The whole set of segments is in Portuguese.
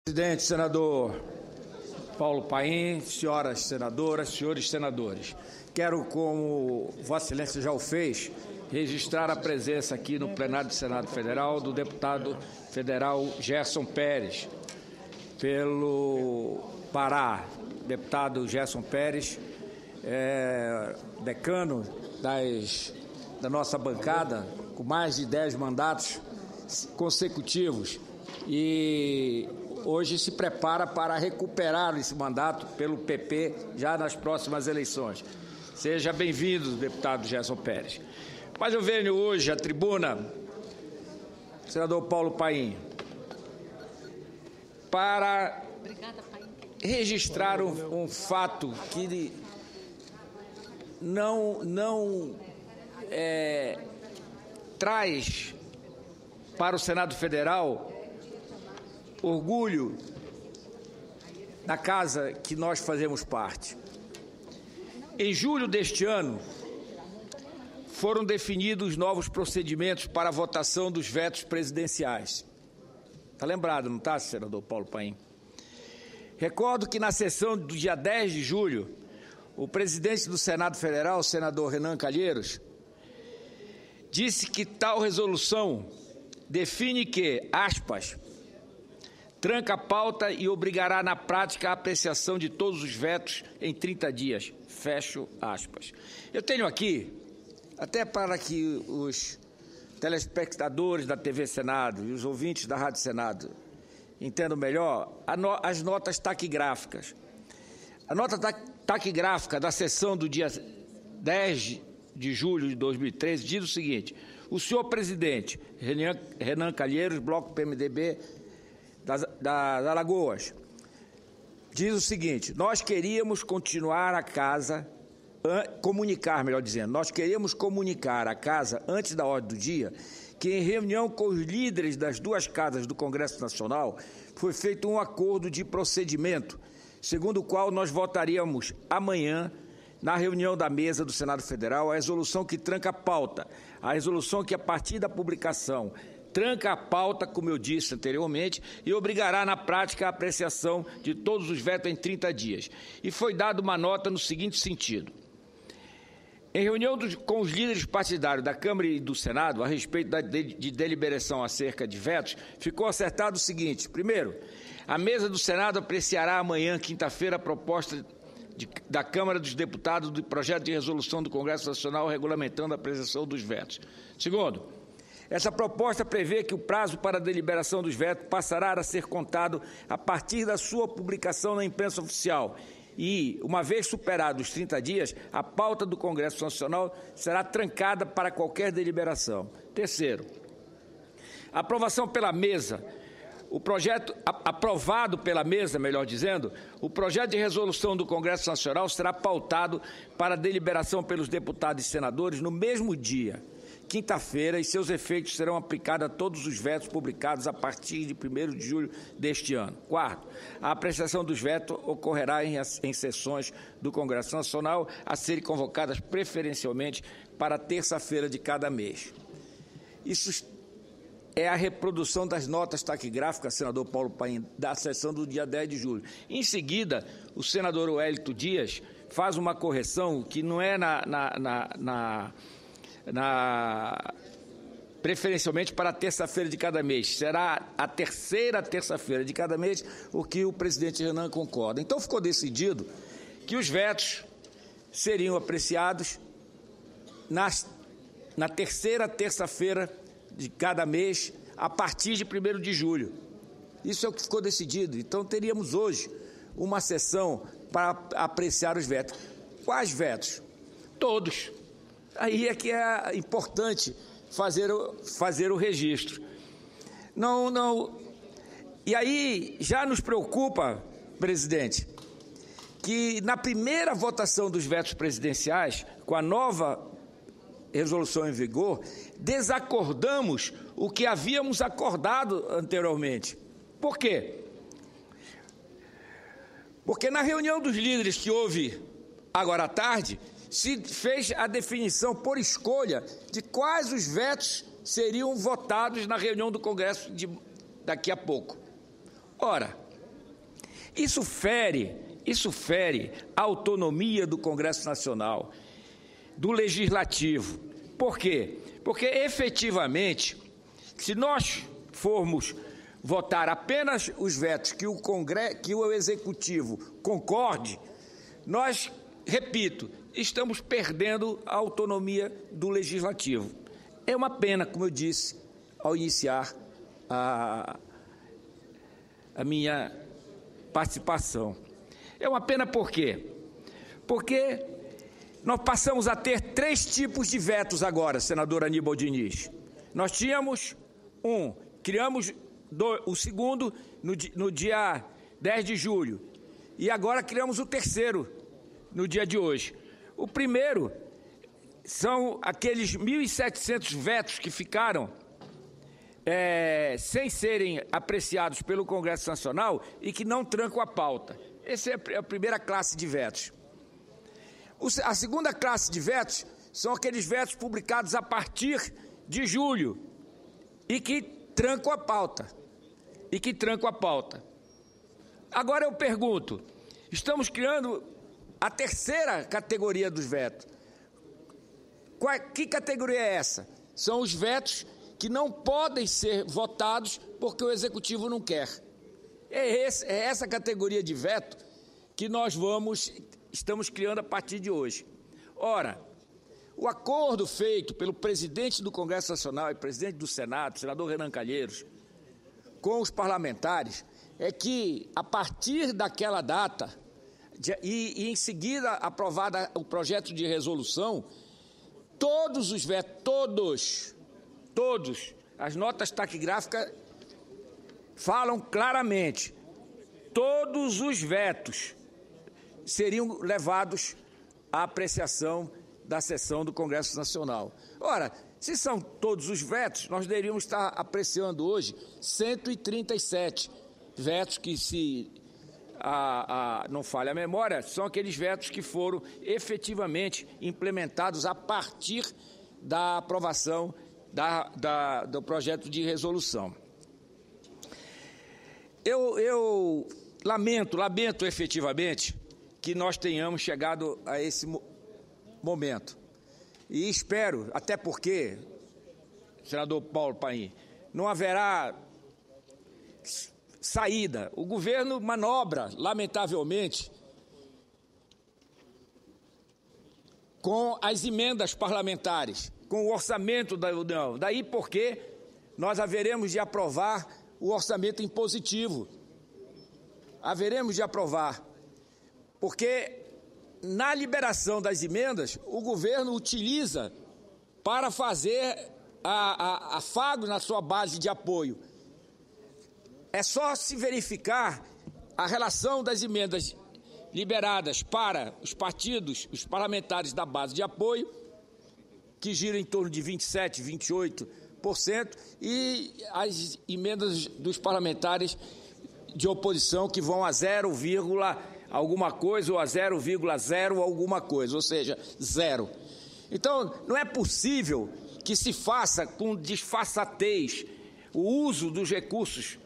Presidente, senador Paulo Paim, senhoras senadoras, senhores senadores, quero, como Vossa Excelência já o fez, registrar a presença aqui no plenário do Senado Federal do deputado federal Gerson Pérez, pelo Pará. Deputado Gerson Pérez, decano da nossa bancada, com mais de 10 mandatos consecutivos, e hoje se prepara para recuperar esse mandato pelo PP já nas próximas eleições. Seja bem-vindo, deputado Gerson Pérez. Mas eu venho hoje à tribuna, senador Paulo Paim, para registrar um fato que não traz para o Senado Federal orgulho na casa que nós fazemos parte. Em julho deste ano, foram definidos novos procedimentos para a votação dos vetos presidenciais. Está lembrado, não está, senador Paulo Paim? Recordo que na sessão do dia 10 de julho, o presidente do Senado Federal, o senador Renan Calheiros, disse que tal resolução define que, aspas, tranca a pauta e obrigará na prática a apreciação de todos os vetos em 30 dias. Fecho aspas. Eu tenho aqui, até para que os telespectadores da TV Senado e os ouvintes da Rádio Senado entendam melhor, as notas taquigráficas. A nota taquigráfica da sessão do dia 10 de julho de 2013 diz o seguinte: o senhor presidente Renan Calheiros, Bloco PMDB das Alagoas, diz o seguinte: nós queríamos continuar a casa, comunicar, melhor dizendo, nós queríamos comunicar à casa, antes da ordem do dia, que em reunião com os líderes das duas casas do Congresso Nacional foi feito um acordo de procedimento, segundo o qual nós votaríamos amanhã, na reunião da mesa do Senado Federal, a resolução que tranca a pauta, a resolução que, a partir da publicação, tranca a pauta, como eu disse anteriormente, e obrigará na prática a apreciação de todos os vetos em 30 dias. E foi dada uma nota no seguinte sentido: em reunião com os líderes partidários da Câmara e do Senado, a respeito de deliberação acerca de vetos, ficou acertado o seguinte: primeiro, a mesa do Senado apreciará amanhã, quinta-feira, a proposta da Câmara dos Deputados do projeto de resolução do Congresso Nacional regulamentando a apreciação dos vetos. Segundo, essa proposta prevê que o prazo para a deliberação dos vetos passará a ser contado a partir da sua publicação na imprensa oficial e, uma vez superados os 30 dias, a pauta do Congresso Nacional será trancada para qualquer deliberação. Terceiro, a aprovação pela mesa, aprovado pela mesa, melhor dizendo, o projeto de resolução do Congresso Nacional será pautado para deliberação pelos deputados e senadores no mesmo dia, quinta-feira, e seus efeitos serão aplicados a todos os vetos publicados a partir de 1º de julho deste ano. Quarto, a apreciação dos vetos ocorrerá em sessões do Congresso Nacional a serem convocadas preferencialmente para terça-feira de cada mês. Isso é a reprodução das notas taquigráficas, senador Paulo Paim, da sessão do dia 10 de julho. Em seguida, o senador Wellington Dias faz uma correção que não é preferencialmente para a terça-feira de cada mês. Será a terceira terça-feira de cada mês, o que o presidente Renan concorda. Então ficou decidido que os vetos seriam apreciados na terceira terça-feira de cada mês, a partir de 1º de julho. Isso é o que ficou decidido. Então teríamos hoje uma sessão para apreciar os vetos. Quais vetos? Todos. Aí é que é importante fazer o registro. E aí já nos preocupa, presidente, que na primeira votação dos vetos presidenciais, com a nova resolução em vigor, desacordamos o que havíamos acordado anteriormente. Por quê? Porque na reunião dos líderes que houve agora à tarde, se fez a definição por escolha de quais os vetos seriam votados na reunião do Congresso daqui a pouco. Ora, Isso fere a autonomia do Congresso Nacional, do Legislativo. Por quê? Porque, efetivamente, se nós formos votar apenas os vetos que o Executivo concorde, nós, repito, estamos perdendo a autonomia do Legislativo. É uma pena, como eu disse, ao iniciar a minha participação. É uma pena por quê? Porque nós passamos a ter 3 tipos de vetos agora, senador Aníbal Diniz. Nós tínhamos criamos o segundo no dia 10 de julho, e agora criamos o terceiro no dia de hoje. O primeiro são aqueles 1.700 vetos que ficaram sem serem apreciados pelo Congresso Nacional e que não trancam a pauta. Essa é a primeira classe de vetos. A segunda classe de vetos são aqueles vetos publicados a partir de julho e que trancam a pauta. Agora eu pergunto, estamos criando a terceira categoria dos vetos. Que categoria é essa? São os vetos que não podem ser votados porque o Executivo não quer. É essa categoria de veto que nós estamos criando a partir de hoje. Ora, o acordo feito pelo presidente do Congresso Nacional e presidente do Senado, senador Renan Calheiros, com os parlamentares, é que, a partir daquela data, e em seguida aprovada o projeto de resolução, todos os vetos, todos, as notas taquigráficas falam claramente, todos os vetos seriam levados à apreciação da sessão do Congresso Nacional. Ora, se são todos os vetos, nós deveríamos estar apreciando hoje 137 vetos que, se não falha a memória, são aqueles vetos que foram efetivamente implementados a partir da aprovação do projeto de resolução. Eu lamento efetivamente que nós tenhamos chegado a esse momento. E espero, até porque, senador Paulo Paim, não haverá saída. O governo manobra, lamentavelmente, com as emendas parlamentares, com o orçamento da União. Daí porque nós haveremos de aprovar o orçamento impositivo. Haveremos de aprovar, porque na liberação das emendas, o governo utiliza para fazer afago na sua base de apoio. É só se verificar a relação das emendas liberadas para os partidos, os parlamentares da base de apoio, que gira em torno de 27%, 28%, e as emendas dos parlamentares de oposição, que vão a 0, alguma coisa, ou a 0,0 alguma coisa, ou seja, 0. Então, não é possível que se faça com disfarçatez o uso dos recursos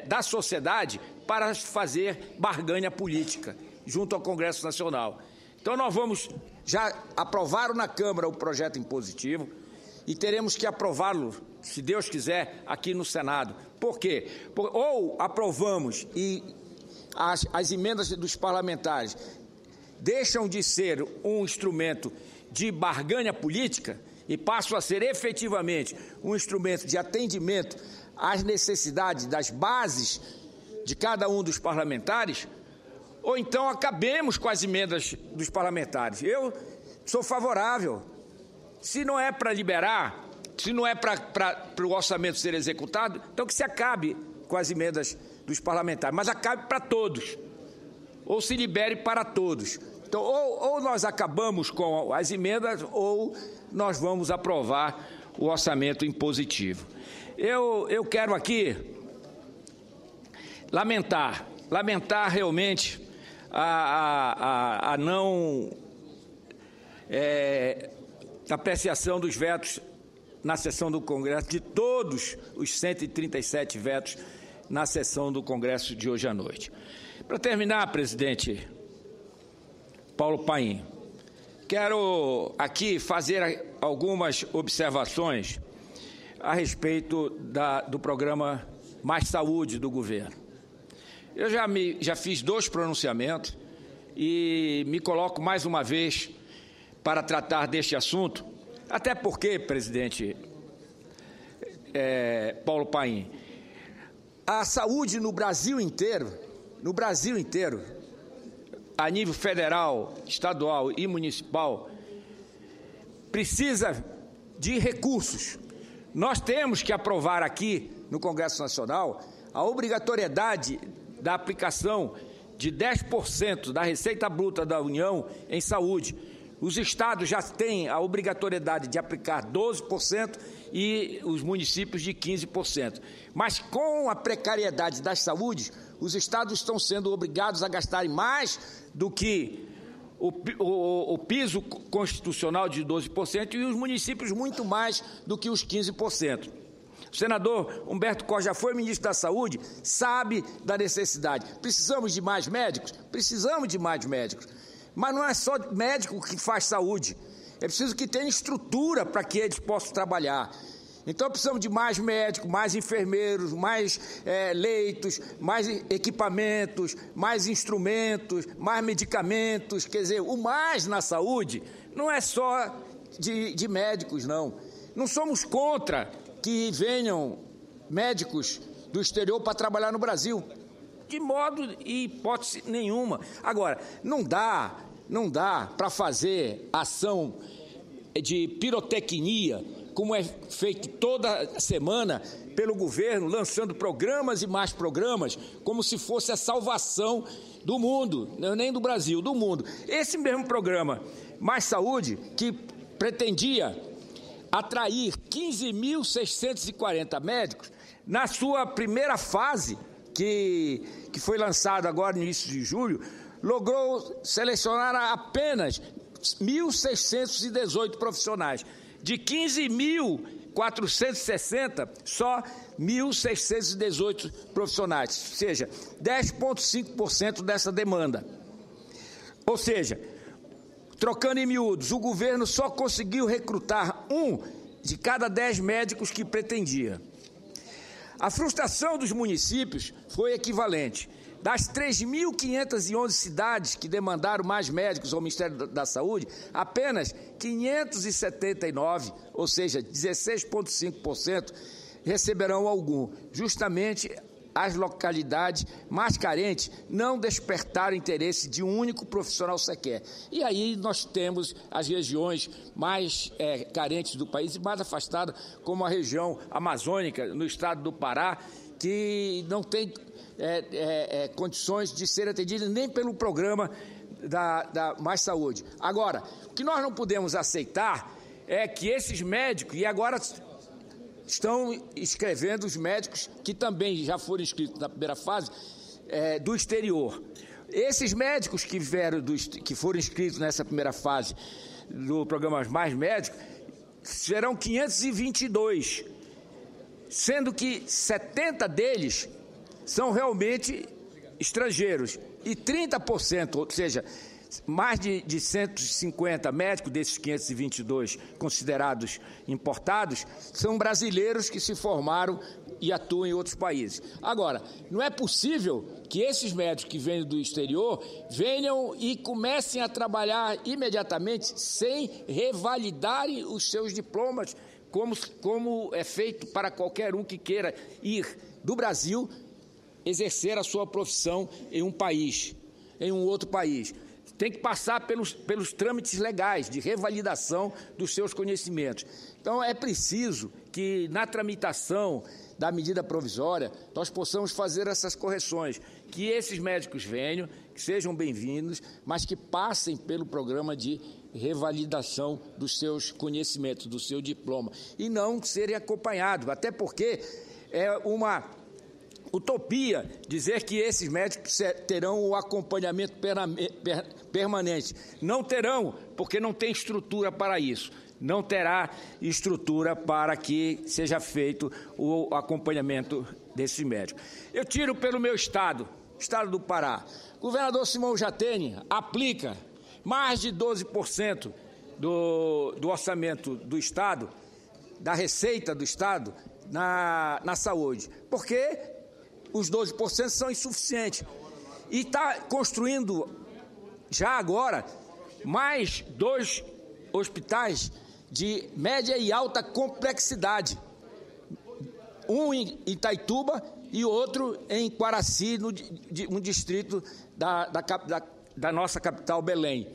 da sociedade para fazer barganha política junto ao Congresso Nacional. Então, nós vamos já aprovar na Câmara o projeto impositivo e teremos que aprová-lo, se Deus quiser, aqui no Senado. Por quê? Ou aprovamos e as emendas dos parlamentares deixam de ser um instrumento de barganha política e passam a ser efetivamente um instrumento de atendimento às necessidades das bases de cada um dos parlamentares, ou então acabemos com as emendas dos parlamentares. Eu sou favorável. Se não é para liberar, se não é para o orçamento ser executado, então que se acabe com as emendas dos parlamentares, mas acabe para todos, ou se libere para todos. Então, ou nós acabamos com as emendas, ou nós vamos aprovar o orçamento impositivo. Eu quero aqui lamentar realmente a não apreciação dos vetos na sessão do Congresso, de todos os 137 vetos na sessão do Congresso de hoje à noite. Para terminar, presidente Paulo Paim, quero aqui fazer algumas observações a respeito do programa Mais Saúde do governo. Eu já fiz 2 pronunciamentos e me coloco mais uma vez para tratar deste assunto, até porque, presidente Paulo Paim, a saúde no Brasil inteiro, a nível federal, estadual e municipal, precisa de recursos. Nós temos que aprovar aqui no Congresso Nacional a obrigatoriedade da aplicação de 10% da receita bruta da União em saúde. Os estados já têm a obrigatoriedade de aplicar 12% e os municípios de 15%. Mas com a precariedade das saúdes, os estados estão sendo obrigados a gastarem mais do que o piso constitucional de 12% e os municípios muito mais do que os 15%. O senador Humberto Costa já foi ministro da Saúde, sabe da necessidade. Precisamos de mais médicos? Precisamos de mais médicos. Mas não é só médico que faz saúde. É preciso que tenha estrutura para que eles possam trabalhar. Então, precisamos de mais médicos, mais enfermeiros, mais leitos, mais equipamentos, mais instrumentos, mais medicamentos. Quer dizer, o mais na saúde não é só de médicos, não. Não somos contra que venham médicos do exterior para trabalhar no Brasil, de modo e hipótese nenhuma. Agora, não dá para fazer ação de pirotecnia, como é feito toda semana pelo governo, lançando programas e mais programas, como se fosse a salvação do mundo, nem do Brasil, do mundo. Esse mesmo programa, Mais Saúde, que pretendia atrair 15.640 médicos, na sua primeira fase, que foi lançada agora no início de julho, logrou selecionar apenas 1.618 profissionais. De 15.460, só 1.618 profissionais, ou seja, 10,5% dessa demanda. Ou seja, trocando em miúdos, o governo só conseguiu recrutar 1 de cada 10 médicos que pretendia. A frustração dos municípios foi equivalente. Das 3.511 cidades que demandaram mais médicos ao Ministério da Saúde, apenas 579, ou seja, 16,5%, receberão algum. Justamente as localidades mais carentes não despertaram interesse de um único profissional sequer. E aí nós temos as regiões mais carentes do país e mais afastadas, como a região amazônica, no estado do Pará, que não tem condições de ser atendida nem pelo programa da Mais Saúde. Agora, o que nós não podemos aceitar é que esses médicos, e agora estão inscrevendo os médicos que também já foram inscritos na primeira fase do exterior. Esses médicos que foram inscritos nessa primeira fase do programa Mais Médicos serão 522, sendo que 70 deles são realmente estrangeiros e 30%, ou seja, mais de 150 médicos desses 522 considerados importados, são brasileiros que se formaram e atuam em outros países. Agora, não é possível que esses médicos que vêm do exterior venham e comecem a trabalhar imediatamente sem revalidarem os seus diplomas, como é feito para qualquer um que queira ir do Brasil exercer a sua profissão em um país, em um outro país. Tem que passar pelos trâmites legais de revalidação dos seus conhecimentos. Então, é preciso que, na tramitação da medida provisória, nós possamos fazer essas correções, que esses médicos venham, que sejam bem-vindos, mas que passem pelo programa de revalidação dos seus conhecimentos, do seu diploma, e não serem acompanhados, até porque é uma utopia dizer que esses médicos terão o acompanhamento permanente. Não terão, porque não tem estrutura para isso. não terá estrutura para que seja feito o acompanhamento desses médicos. Eu tiro pelo meu estado do Pará. O governador Simão Jatene aplica mais de 12% do orçamento do estado, da receita do estado, na saúde, porque os 12% são insuficientes. E está construindo, já agora, mais 2 hospitais de média e alta complexidade. Um em Itaituba e outro em Quaraci, no distrito da nossa capital, Belém.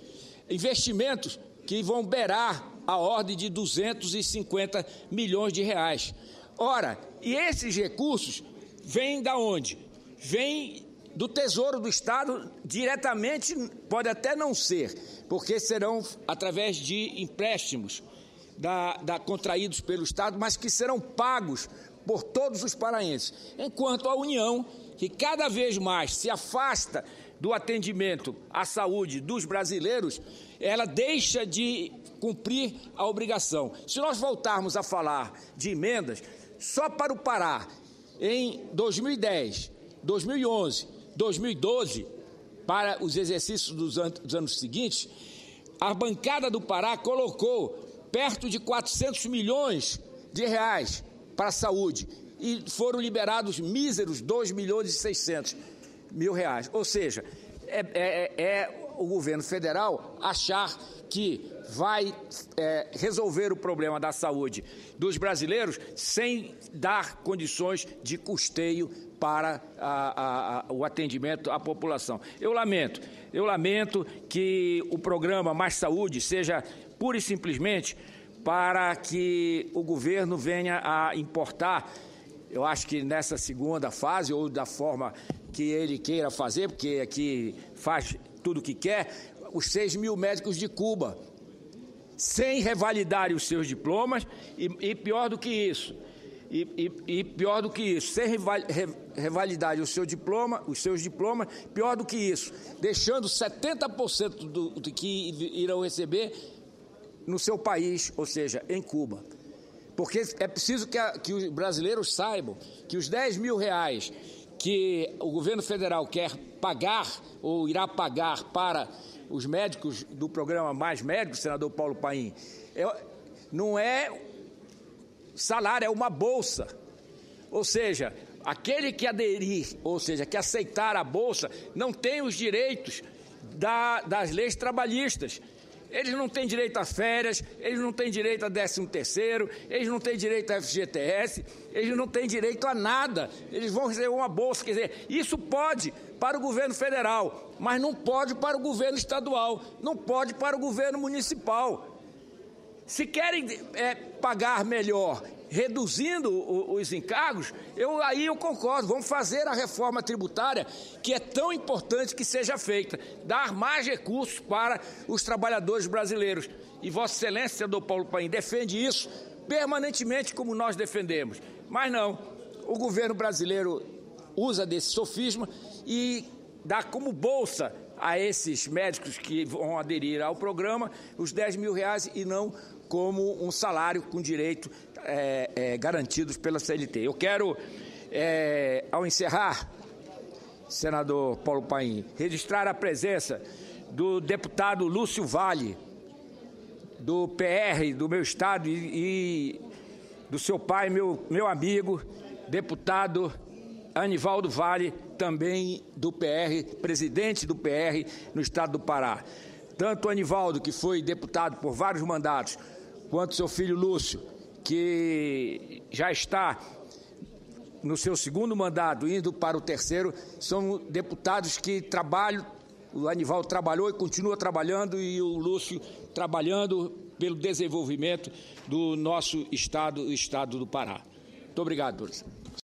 Investimentos que vão beirar a ordem de 250 milhões de reais. Ora, e esses recursos vêm da onde? Vêm do Tesouro do Estado diretamente, pode até não ser, porque serão através de empréstimos contraídos pelo Estado, mas que serão pagos por todos os paraenses. Enquanto a União, que cada vez mais se afasta do atendimento à saúde dos brasileiros, ela deixa de cumprir a obrigação. Se nós voltarmos a falar de emendas, só para o Pará, em 2010, 2011, 2012, para os exercícios dos anos seguintes, a bancada do Pará colocou perto de 400 milhões de reais para a saúde e foram liberados míseros 2 milhões e 600 mil reais. Ou seja, o governo federal achar que vai resolver o problema da saúde dos brasileiros sem dar condições de custeio para o atendimento à população. Eu lamento que o programa Mais Saúde seja pura e simplesmente para que o governo venha a importar, eu acho que nessa segunda fase, ou da forma que ele queira fazer, porque aqui faz tudo o que quer, os 6 mil médicos de Cuba, sem revalidarem os seus diplomas, e pior do que isso, sem revalidarem os seus diplomas, pior do que isso, deixando 70% do que irão receber no seu país, ou seja, em Cuba. Porque é preciso que os brasileiros saibam que os 10 mil reais que o governo federal quer pagar ou irá pagar para os médicos do programa Mais Médicos, senador Paulo Paim, não é salário, é uma bolsa. Ou seja, aquele que aderir, ou seja, que aceitar a bolsa, não tem os direitos das leis trabalhistas. Eles não têm direito a férias, eles não têm direito a 13º, eles não têm direito a FGTS, eles não têm direito a nada. Eles vão receber uma bolsa, quer dizer, isso pode para o governo federal, mas não pode para o governo estadual, não pode para o governo municipal. Se querem pagar melhor, reduzindo os encargos, aí eu concordo, vamos fazer a reforma tributária, que é tão importante que seja feita, dar mais recursos para os trabalhadores brasileiros. E Vossa Excelência, senador Paulo Paim, defende isso permanentemente como nós defendemos. Mas não, o governo brasileiro usa desse sofisma e dá como bolsa a esses médicos que vão aderir ao programa os 10 mil reais e não como um salário com direito garantidos pela CLT. Eu quero, ao encerrar, senador Paulo Paim, registrar a presença do deputado Lúcio Vale, do PR do meu estado e do seu pai, meu amigo, deputado Anivaldo Vale, também do PR, presidente do PR no estado do Pará. Tanto o Anivaldo, que foi deputado por vários mandatos, quanto seu filho Lúcio, que já está no seu segundo mandato, indo para o terceiro, são deputados que trabalham, o Anivaldo trabalhou e continua trabalhando, e o Lúcio trabalhando pelo desenvolvimento do nosso estado, o estado do Pará. Muito obrigado, Doris.